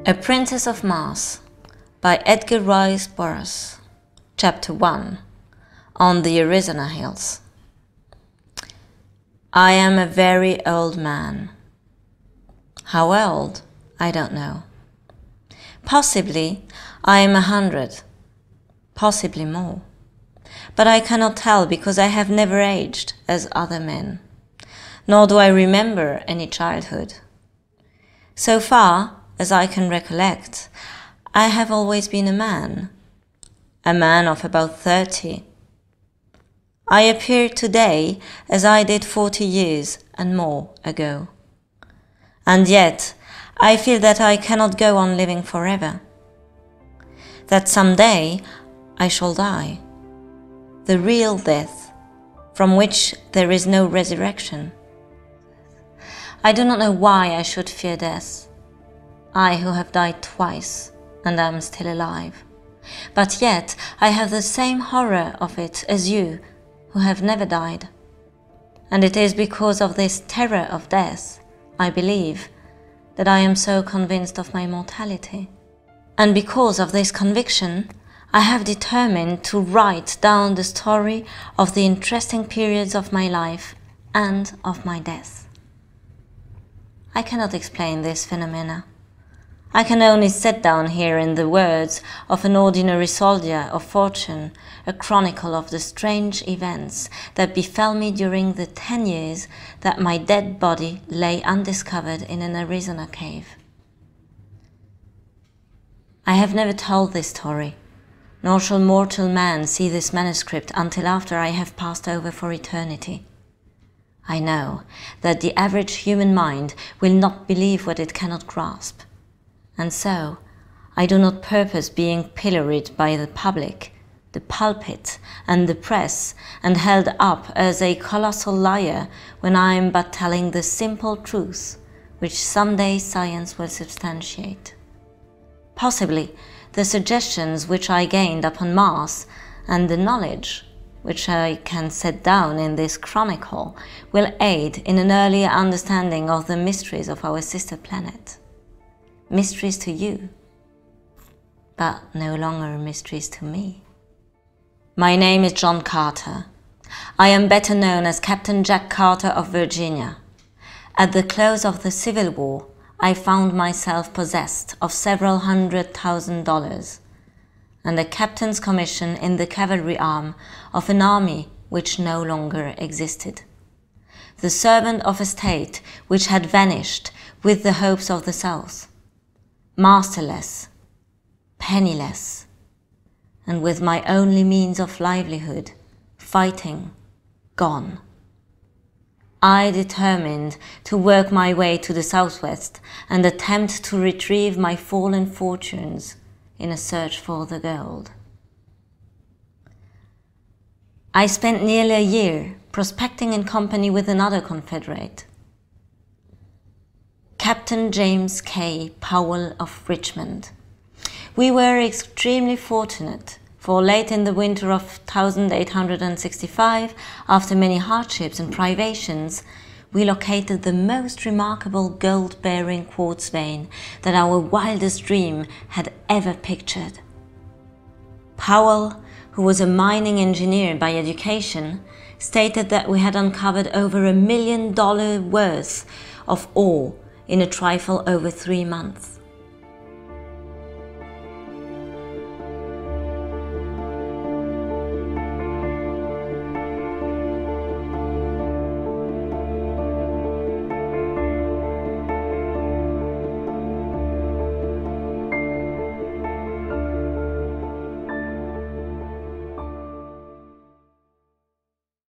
A Princess of Mars by Edgar Rice Burroughs. Chapter 1. On the Arizona Hills. I am a very old man. How old? I don't know. Possibly I am 100, possibly more. But I cannot tell because I have never aged as other men, nor do I remember any childhood. So far as I can recollect, I have always been a man of about 30. I appear today as I did 40 years and more ago. And yet, I feel that I cannot go on living forever. That someday I shall die. The real death, from which there is no resurrection. I do not know why I should fear death. I who have died twice and am still alive. But yet I have the same horror of it as you who have never died. And it is because of this terror of death, I believe, that I am so convinced of my mortality. And because of this conviction, I have determined to write down the story of the interesting periods of my life and of my death. I cannot explain this phenomena. I can only set down here in the words of an ordinary soldier of fortune a chronicle of the strange events that befell me during the 10 years that my dead body lay undiscovered in an Arizona cave. I have never told this story, nor shall mortal man see this manuscript until after I have passed over for eternity. I know that the average human mind will not believe what it cannot grasp. And so, I do not purpose being pilloried by the public, the pulpit, and the press, and held up as a colossal liar when I am but telling the simple truth which someday science will substantiate. Possibly, the suggestions which I gained upon Mars and the knowledge which I can set down in this chronicle will aid in an earlier understanding of the mysteries of our sister planet. Mysteries to you, but no longer mysteries to me. My name is John Carter. I am better known as Captain Jack Carter of Virginia. At the close of the Civil War, I found myself possessed of several $100,000 and a captain's commission in the cavalry arm of an army which no longer existed. The servant of a state which had vanished with the hopes of the South. Masterless, penniless, and with my only means of livelihood, fighting, gone. I determined to work my way to the southwest and attempt to retrieve my fallen fortunes in a search for the gold. I spent nearly a year prospecting in company with another Confederate, Captain James K. Powell of Richmond. We were extremely fortunate, for late in the winter of 1865, after many hardships and privations, we located the most remarkable gold-bearing quartz vein that our wildest dream had ever pictured. Powell, who was a mining engineer by education, stated that we had uncovered over $1 million worth of ore in a trifle over 3 months.